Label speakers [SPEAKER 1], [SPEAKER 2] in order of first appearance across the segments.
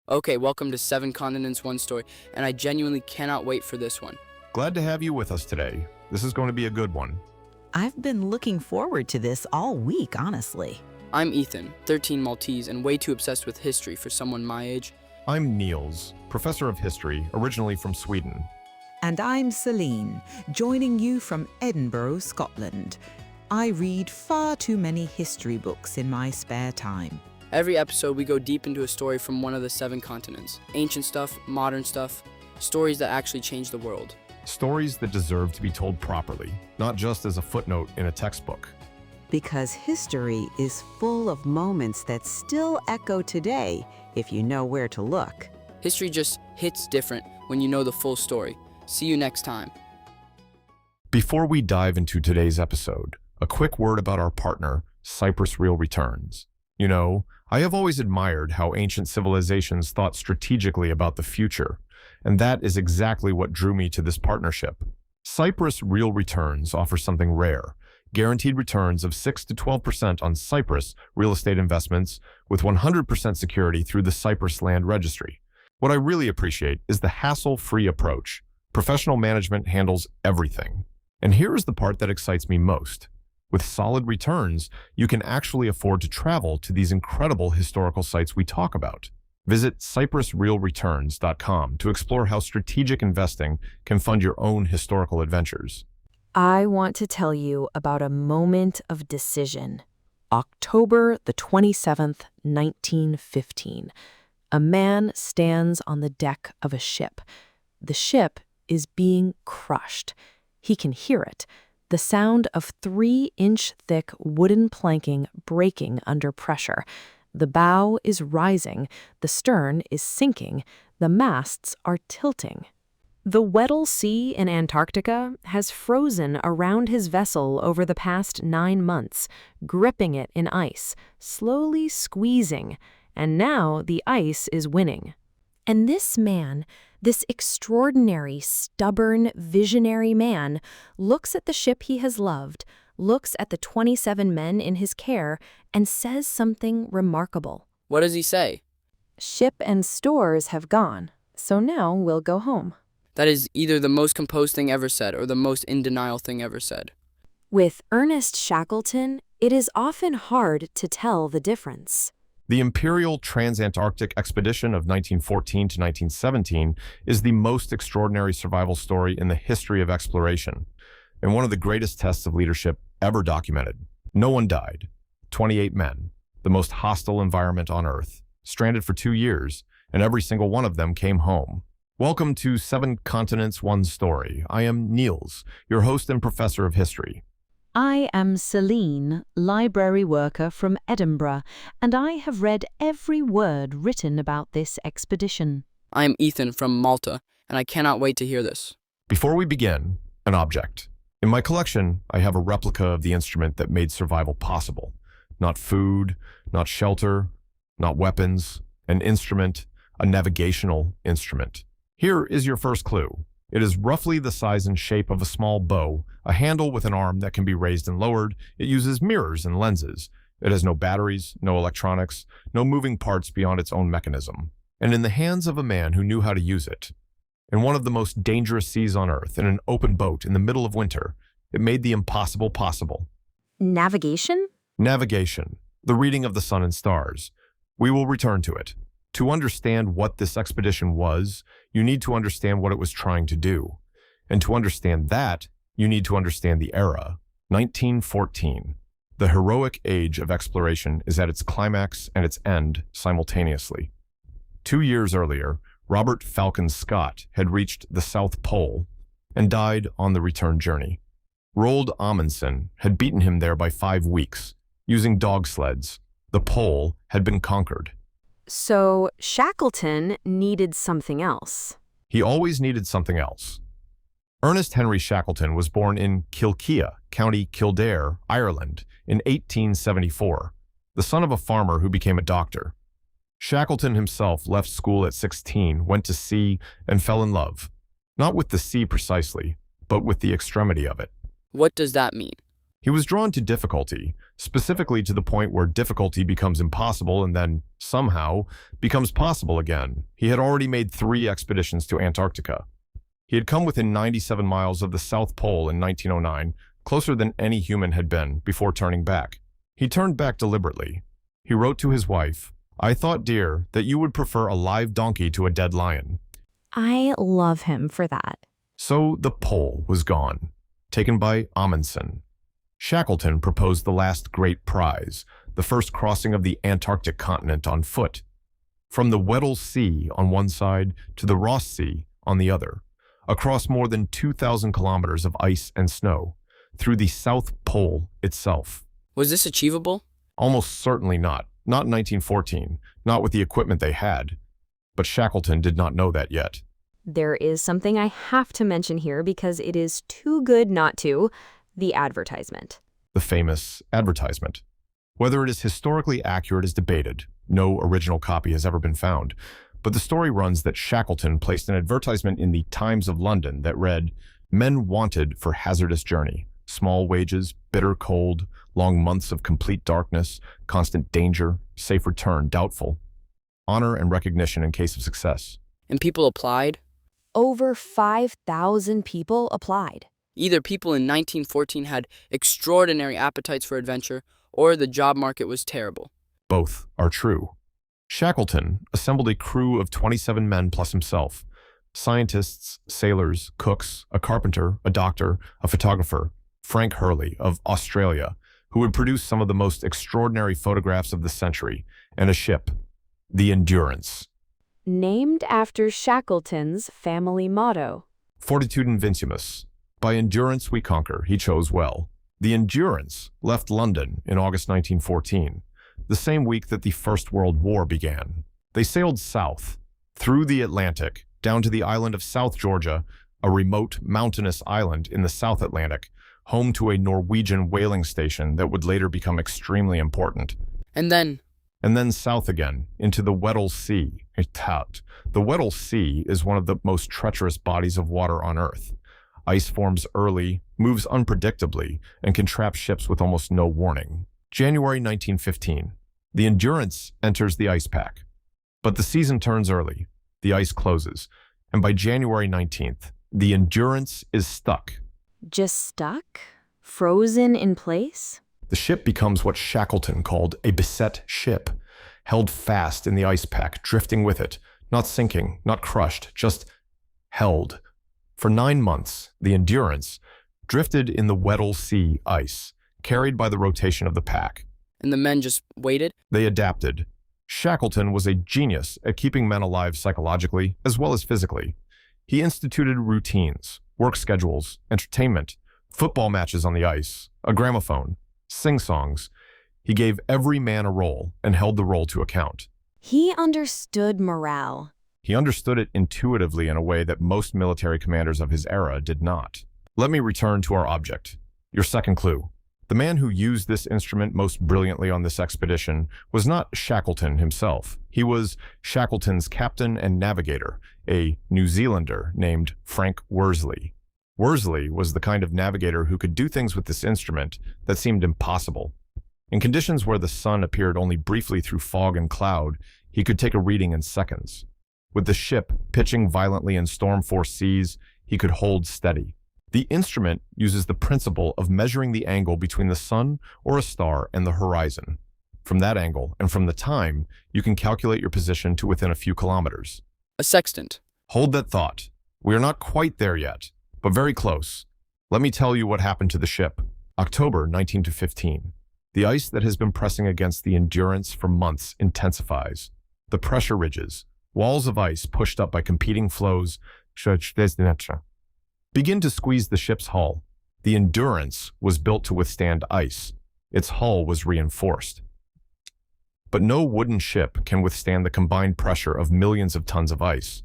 [SPEAKER 1] Okay, welcome to Seven Continents, One Story, and I genuinely cannot wait for this one.
[SPEAKER 2] Glad to have you with us today. This is going to be a good one.
[SPEAKER 3] I've been looking forward to this all week, honestly.
[SPEAKER 1] I'm Ethan, 13 Maltese, and way too obsessed with history for someone my age.
[SPEAKER 2] I'm Nils, professor of history, originally from Sweden.
[SPEAKER 3] And I'm Celine, joining you from Edinburgh, Scotland. I read far too many history books in my spare time.
[SPEAKER 1] Every episode, we go deep into a story from one of the seven continents. Ancient stuff, modern stuff, stories that actually change the world.
[SPEAKER 2] Stories that deserve to be told properly, not just as a footnote in a textbook.
[SPEAKER 4] Because history is full of moments that still echo today if you know where to look.
[SPEAKER 1] History just hits different when you know the full story. See you next time.
[SPEAKER 2] Before we dive into today's episode, a quick word about our partner, Cyprus Real Returns. You know, I have always admired how ancient civilizations thought strategically about the future, and that is exactly what drew me to this partnership. Cyprus Real Returns offers something rare, guaranteed returns of 6 to 12% on Cyprus real estate investments with 100% security through the Cyprus Land Registry. What I really appreciate is the hassle-free approach. Professional management handles everything. And here is the part that excites me most. With solid returns, you can actually afford to travel to these incredible historical sites we talk about. Visit cyprusrealreturns.com to explore how strategic investing can fund your own historical adventures.
[SPEAKER 5] I want to tell you about a moment of decision. October the 27th, 1915. A man stands on the deck of a ship. The ship is being crushed. He can hear it. The sound of 3-inch-thick wooden planking breaking under pressure. The bow is rising, the stern is sinking, the masts are tilting. The Weddell Sea in Antarctica has frozen around his vessel over the past 9 months, gripping it in ice, slowly squeezing, and now the ice is winning. And this man, this extraordinary, stubborn, visionary man, looks at the ship he has loved, looks at the 27 men in his care, and says something remarkable.
[SPEAKER 1] What does he say?
[SPEAKER 5] Ship and stores have gone, so now we'll go home.
[SPEAKER 1] That is either the most composed thing ever said or the most in denial thing ever said.
[SPEAKER 5] With Ernest Shackleton, it is often hard to tell the difference.
[SPEAKER 2] The Imperial Trans-Antarctic Expedition of 1914 to 1917 is the most extraordinary survival story in the history of exploration, and one of the greatest tests of leadership ever documented. No one died. 28 men, the most hostile environment on Earth, stranded for 2 years, and every single one of them came home. Welcome to Seven Continents, One Story. I am Nils, your host and professor of history.
[SPEAKER 6] I am Celine, library worker from Edinburgh, and I have read every word written about this expedition.
[SPEAKER 1] I am Ethan from Malta, and I cannot wait to hear this.
[SPEAKER 2] Before we begin, an object. In my collection, I have a replica of the instrument that made survival possible. Not food, not shelter, not weapons, an instrument, a navigational instrument. Here is your first clue. It is roughly the size and shape of a small bow, a handle with an arm that can be raised and lowered. It uses mirrors and lenses. It has no batteries, no electronics, no moving parts beyond its own mechanism. And in the hands of a man who knew how to use it, in one of the most dangerous seas on Earth, in an open boat in the middle of winter, it made the impossible possible.
[SPEAKER 5] Navigation?
[SPEAKER 2] Navigation, the reading of the sun and stars. We will return to it. To understand what this expedition was, you need to understand what it was trying to do. And to understand that, you need to understand the era, 1914. The heroic age of exploration is at its climax and its end simultaneously. 2 years earlier, Robert Falcon Scott had reached the South Pole and died on the return journey. Roald Amundsen had beaten him there by 5 weeks, using dog sleds. The pole had been conquered.
[SPEAKER 5] So Shackleton needed something else.
[SPEAKER 2] He always needed something else. Ernest Henry Shackleton was born in Kilkea, County Kildare, Ireland, in 1874, the son of a farmer who became a doctor. Shackleton himself left school at 16, went to sea, and fell in love. Not with the sea precisely, but with the extremity of it.
[SPEAKER 1] What does that mean?
[SPEAKER 2] He was drawn to difficulty, specifically to the point where difficulty becomes impossible and then, somehow, becomes possible again. He had already made 3 expeditions to Antarctica. He had come within 97 miles of the South Pole in 1909, closer than any human had been, before turning back. He turned back deliberately. He wrote to his wife, "I thought, dear, that you would prefer a live donkey to a dead lion."
[SPEAKER 5] I love him for that.
[SPEAKER 2] So the pole was gone, taken by Amundsen. Shackleton proposed the last great prize, the first crossing of the Antarctic continent on foot, from the Weddell Sea on one side to the Ross Sea on the other, across more than 2,000 kilometers of ice and snow, through the South Pole itself.
[SPEAKER 1] Was this achievable?
[SPEAKER 2] Almost certainly not. Not in 1914, not with the equipment they had. But Shackleton did not know that yet.
[SPEAKER 5] There is something I have to mention here because it is too good not to. The advertisement.
[SPEAKER 2] The famous advertisement. Whether it is historically accurate is debated. No original copy has ever been found. But the story runs that Shackleton placed an advertisement in the Times of London that read, "Men wanted for hazardous journey. Small wages, bitter cold, long months of complete darkness, constant danger, safe return doubtful. Honor and recognition in case of success."
[SPEAKER 1] And people applied?
[SPEAKER 5] Over 5,000 people applied.
[SPEAKER 1] Either people in 1914 had extraordinary appetites for adventure, or the job market was terrible.
[SPEAKER 2] Both are true. Shackleton assembled a crew of 27 men plus himself. Scientists, sailors, cooks, a carpenter, a doctor, a photographer, Frank Hurley of Australia, who would produce some of the most extraordinary photographs of the century, and a ship, the Endurance.
[SPEAKER 5] Named after Shackleton's family motto.
[SPEAKER 2] Fortitude Invincimus. By endurance we conquer, he chose well. The Endurance left London in August 1914, the same week that the First World War began. They sailed south, through the Atlantic, down to the island of South Georgia, a remote mountainous island in the South Atlantic, home to a Norwegian whaling station that would later become extremely important.
[SPEAKER 1] And then
[SPEAKER 2] south again, into the Weddell Sea. The Weddell Sea is one of the most treacherous bodies of water on Earth. Ice forms early, moves unpredictably, and can trap ships with almost no warning. January 1915. The Endurance enters the ice pack. But the season turns early. The ice closes. And by January 19th, the Endurance is stuck.
[SPEAKER 5] Just stuck? Frozen in place?
[SPEAKER 2] The ship becomes what Shackleton called a beset ship, held fast in the ice pack, drifting with it, not sinking, not crushed, just held. For 9 months, the Endurance drifted in the Weddell Sea ice, carried by the rotation of the pack.
[SPEAKER 1] And the men just waited?
[SPEAKER 2] They adapted. Shackleton was a genius at keeping men alive psychologically as well as physically. He instituted routines, work schedules, entertainment, football matches on the ice, a gramophone, sing-songs. He gave every man a role and held the role to account.
[SPEAKER 5] He understood morale.
[SPEAKER 2] He understood it intuitively in a way that most military commanders of his era did not. Let me return to our object. Your second clue. The man who used this instrument most brilliantly on this expedition was not Shackleton himself. He was Shackleton's captain and navigator, a New Zealander named Frank Worsley. Worsley was the kind of navigator who could do things with this instrument that seemed impossible. In conditions where the sun appeared only briefly through fog and cloud, he could take a reading in seconds. With the ship pitching violently in storm-force seas, he could hold steady. The instrument uses the principle of measuring the angle between the sun or a star and the horizon. From that angle and from the time, you can calculate your position to within a few kilometers.
[SPEAKER 1] A sextant.
[SPEAKER 2] Hold that thought. We are not quite there yet, but very close. Let me tell you what happened to the ship. October 1915. The ice that has been pressing against the Endurance for months intensifies. The pressure ridges, walls of ice pushed up by competing flows, begin to squeeze the ship's hull. The Endurance was built to withstand ice. Its hull was reinforced. But no wooden ship can withstand the combined pressure of millions of tons of ice.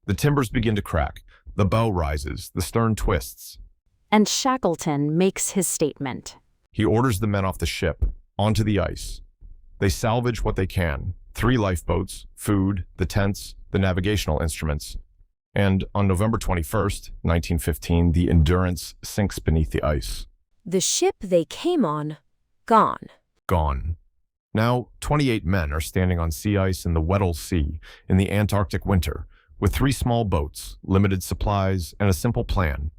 [SPEAKER 2] The timbers begin to crack. The bow rises. The stern twists.
[SPEAKER 5] And Shackleton makes his statement.
[SPEAKER 2] He orders the men off the ship, onto the ice. They salvage what they can. 3 lifeboats, food, the tents, the navigational instruments. And on November 21st, 1915, the Endurance sinks beneath the ice.
[SPEAKER 5] The ship they came on gone.
[SPEAKER 2] Gone. Now, 28 men are standing on sea ice in the Weddell Sea in the Antarctic winter, with 3 small boats, limited supplies, and a simple plan.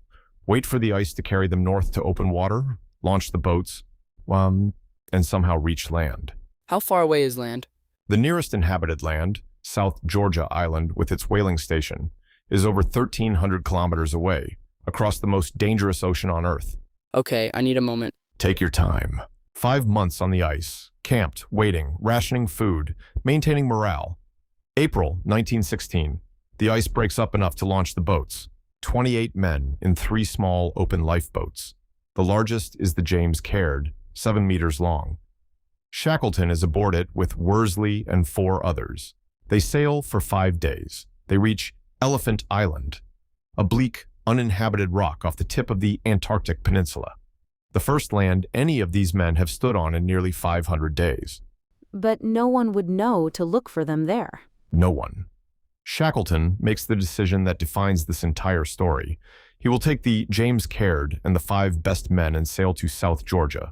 [SPEAKER 2] Wait for the ice to carry them north to open water, launch the boats, and somehow reach land.
[SPEAKER 1] How far away is land?
[SPEAKER 2] The nearest inhabited land, South Georgia Island with its whaling station, is over 1,300 kilometers away, across the most dangerous ocean on Earth.
[SPEAKER 1] Okay, I need a moment.
[SPEAKER 2] Take your time. 5 months on the ice, camped, waiting, rationing food, maintaining morale. April 1916. The ice breaks up enough to launch the boats. 28 men in 3 small open lifeboats. The largest is the James Caird, 7 meters long. Shackleton is aboard it with Worsley and 4 others. They sail for 5 days. They reach Elephant Island, a bleak, uninhabited rock off the tip of the Antarctic Peninsula. The first land any of these men have stood on in nearly 500 days.
[SPEAKER 6] But no one would know to look for them there.
[SPEAKER 2] No one. Shackleton makes the decision that defines this entire story. He will take the James Caird and the 5 best men and sail to South Georgia,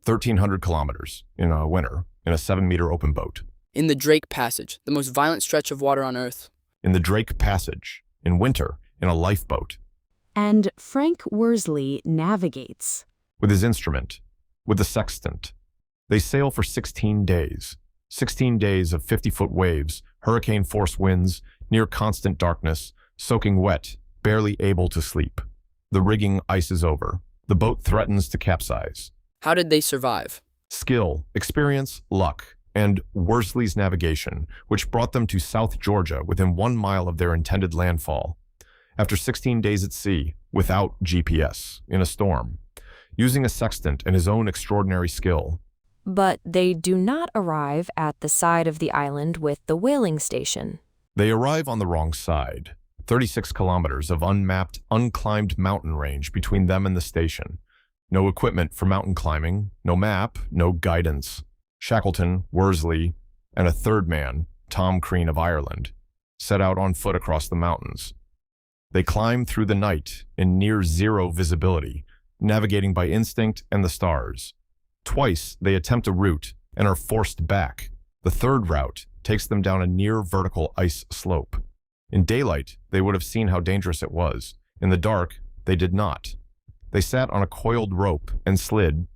[SPEAKER 2] 1,300 kilometers, in a winter, in a 7-meter open boat.
[SPEAKER 1] In the Drake Passage, the most violent stretch of water on Earth.
[SPEAKER 2] In the Drake Passage, in winter, in a lifeboat.
[SPEAKER 6] And Frank Worsley navigates.
[SPEAKER 2] With his instrument, with the sextant. They sail for 16 days. 16 days of 50-foot waves, hurricane-force winds, near constant darkness, soaking wet, barely able to sleep. The rigging ices over. The boat threatens to capsize.
[SPEAKER 1] How did they survive?
[SPEAKER 2] Skill, experience, luck, and Worsley's navigation, which brought them to South Georgia within 1 mile of their intended landfall. After 16 days at sea, without GPS, in a storm, using a sextant and his own extraordinary skill.
[SPEAKER 5] But they do not arrive at the side of the island with the whaling station.
[SPEAKER 2] They arrive on the wrong side. 36 kilometers of unmapped, unclimbed mountain range between them and the station. No equipment for mountain climbing, no map, no guidance. Shackleton, Worsley, and a 3rd man, Tom Crean of Ireland, set out on foot across the mountains. They climb through the night in near zero visibility, navigating by instinct and the stars. Twice they attempt a route and are forced back. The 3rd route takes them down a near vertical ice slope. In daylight, they would have seen how dangerous it was. In the dark, they did not. They sat on a coiled rope and slid,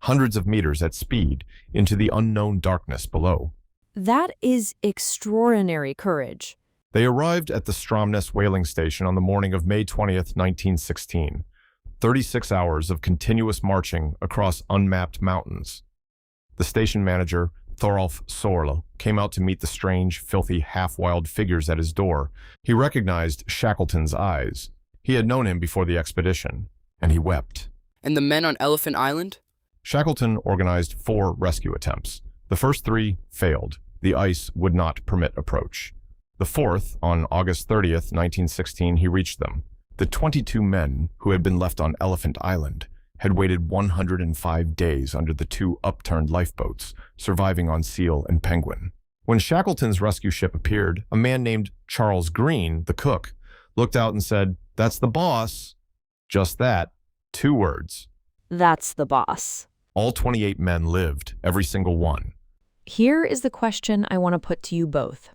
[SPEAKER 2] hundreds of meters at speed into the unknown darkness below.
[SPEAKER 5] That is extraordinary courage.
[SPEAKER 2] They arrived at the Stromness whaling station on the morning of May 20th, 1916. 36 hours of continuous marching across unmapped mountains. The station manager, Thorolf Sorle, came out to meet the strange, filthy, half-wild figures at his door. He recognized Shackleton's eyes. He had known him before the expedition, and he wept.
[SPEAKER 1] And the men on Elephant Island?
[SPEAKER 2] Shackleton organized 4 rescue attempts. The first 3 failed. The ice would not permit approach. The 4th, on August 30th, 1916, he reached them. The 22 men who had been left on Elephant Island had waited 105 days under the 2 upturned lifeboats, surviving on seal and penguin. When Shackleton's rescue ship appeared, a man named Charles Green, the cook, looked out and said, "That's the boss." Just that, 2 words.
[SPEAKER 5] That's the boss.
[SPEAKER 2] All 28 men lived, every single one.
[SPEAKER 5] Here is the question I want to put to you both.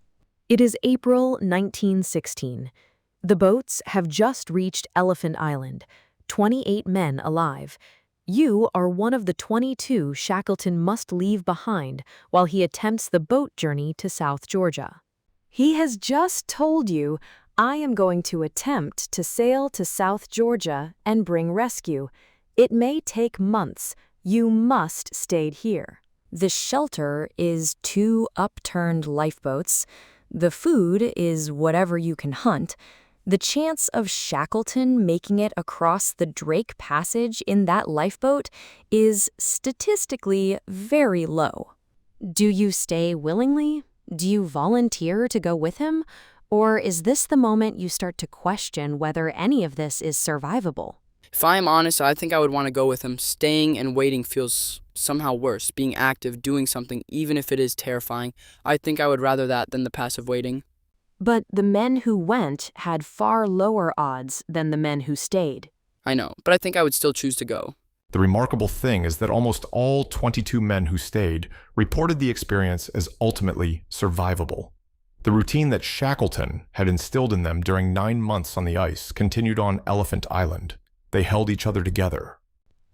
[SPEAKER 5] It is April 1916. The boats have just reached Elephant Island, 28 men alive. You are one of the 22 Shackleton must leave behind while he attempts the boat journey to South Georgia. He has just told you, "I am going to attempt to sail to South Georgia and bring rescue. It may take months. You must stay here." The shelter is 2 upturned lifeboats. The food is whatever you can hunt. The chance of Shackleton making it across the Drake Passage in that lifeboat is statistically very low. Do you stay willingly? Do you volunteer to go with him? Or is this the moment you start to question whether any of this is survivable?
[SPEAKER 1] If I am honest, I think I would want to go with him. Staying and waiting feels somehow worse. Being active, doing something, even if it is terrifying, I think I would rather that than the passive waiting.
[SPEAKER 5] But the men who went had far lower odds than the men who stayed.
[SPEAKER 1] I know, but I think I would still choose to go.
[SPEAKER 2] The remarkable thing is that almost all 22 men who stayed reported the experience as ultimately survivable. The routine that Shackleton had instilled in them during 9 months on the ice continued on Elephant Island. They held each other together.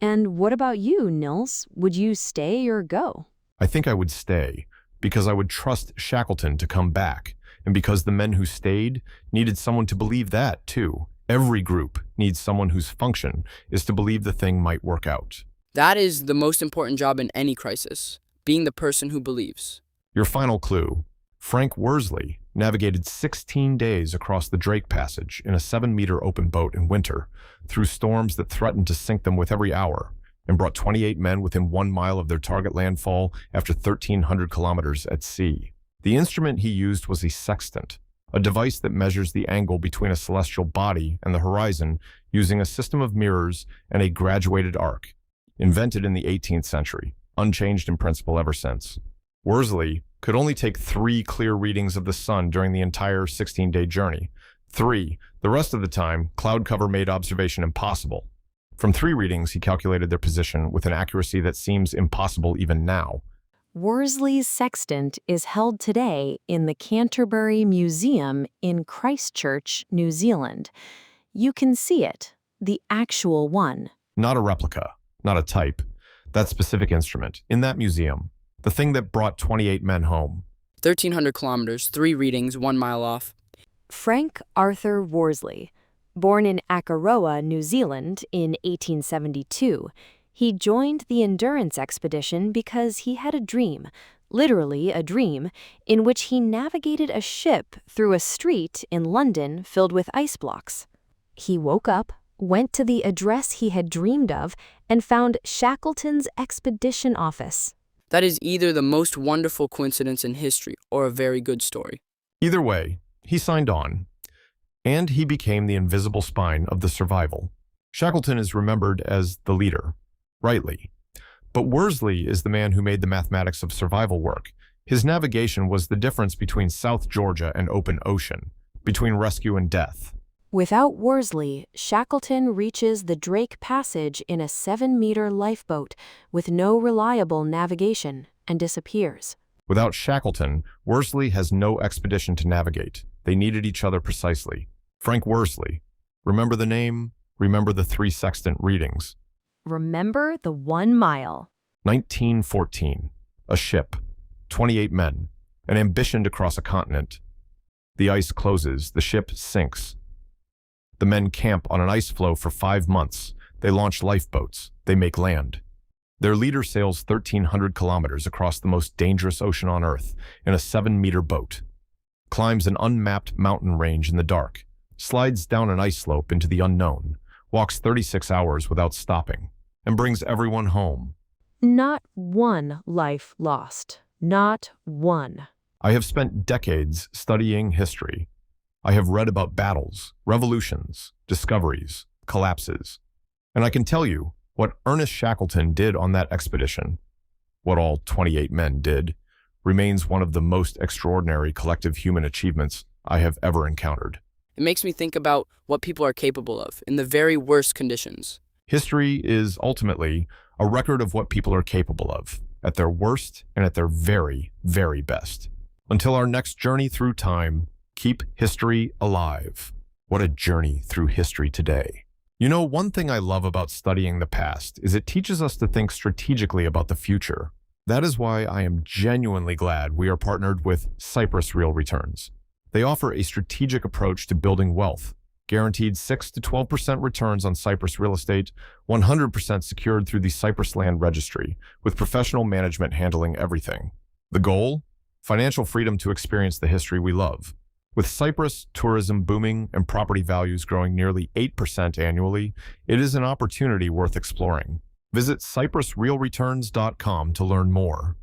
[SPEAKER 6] And what about you, Nils? Would you stay or go?
[SPEAKER 2] I think I would stay, because I would trust Shackleton to come back, and because the men who stayed needed someone to believe that, too. Every group needs someone whose function is to believe the thing might work out.
[SPEAKER 1] That is the most important job in any crisis, being the person who believes.
[SPEAKER 2] Your final clue. Frank Worsley navigated 16 days across the Drake Passage in a 7-meter open boat in winter, through storms that threatened to sink them with every hour, and brought 28 men within 1 mile of their target landfall after 1,300 kilometers at sea. The instrument he used was a sextant, a device that measures the angle between a celestial body and the horizon using a system of mirrors and a graduated arc, invented in the 18th century, unchanged in principle ever since. Worsley could only take 3 clear readings of the sun during the entire 16-day journey. 3. The rest of the time, cloud cover made observation impossible. From 3 readings, he calculated their position with an accuracy that seems impossible even now.
[SPEAKER 5] Worsley's sextant is held today in the Canterbury Museum in Christchurch, New Zealand. You can see it, the actual one.
[SPEAKER 2] Not a replica, not a type. That specific instrument, in that museum. The thing that brought 28 men home.
[SPEAKER 1] 1,300 kilometers, 3 readings, 1 mile off.
[SPEAKER 5] Frank Arthur Worsley, born in Akaroa, New Zealand in 1872, he joined the Endurance Expedition because he had a dream, literally a dream, in which he navigated a ship through a street in London filled with ice blocks. He woke up, went to the address he had dreamed of, and found Shackleton's expedition office.
[SPEAKER 1] That is either the most wonderful coincidence in history or a very good story.
[SPEAKER 2] Either way, he signed on, and he became the invisible spine of the survival. Shackleton is remembered as the leader, rightly. But Worsley is the man who made the mathematics of survival work. His navigation was the difference between South Georgia and open ocean, between rescue and death.
[SPEAKER 5] Without Worsley, Shackleton reaches the Drake Passage in a 7-meter lifeboat with no reliable navigation and disappears.
[SPEAKER 2] Without Shackleton, Worsley has no expedition to navigate. They needed each other precisely. Frank Worsley. Remember the name? Remember the 3 sextant readings.
[SPEAKER 5] Remember the 1 mile.
[SPEAKER 2] 1914. A ship. 28 men. An ambition to cross a continent. The ice closes. The ship sinks. The men camp on an ice floe for 5 months. They launch lifeboats. They make land. Their leader sails 1,300 kilometers across the most dangerous ocean on Earth in a 7-meter boat, climbs an unmapped mountain range in the dark, slides down an ice slope into the unknown, walks 36 hours without stopping, and brings everyone home.
[SPEAKER 5] Not one life lost. Not one.
[SPEAKER 2] I have spent decades studying history. I have read about battles, revolutions, discoveries, collapses, and I can tell you what Ernest Shackleton did on that expedition, what all 28 men did, remains one of the most extraordinary collective human achievements I have ever encountered.
[SPEAKER 1] It makes me think about what people are capable of in the very worst conditions.
[SPEAKER 2] History is ultimately a record of what people are capable of, at their worst and at their very, very best. Until our next journey through time, keep history alive. What a journey through history today. You know, one thing I love about studying the past is it teaches us to think strategically about the future. That is why I am genuinely glad we are partnered with Cyprus Real Returns. They offer a strategic approach to building wealth, guaranteed 6 to 12% returns on Cyprus real estate, 100% secured through the Cyprus Land Registry, with professional management handling everything. The goal? Financial freedom to experience the history we love. With Cyprus tourism booming and property values growing nearly 8% annually, it is an opportunity worth exploring. Visit cyprusrealreturns.com to learn more.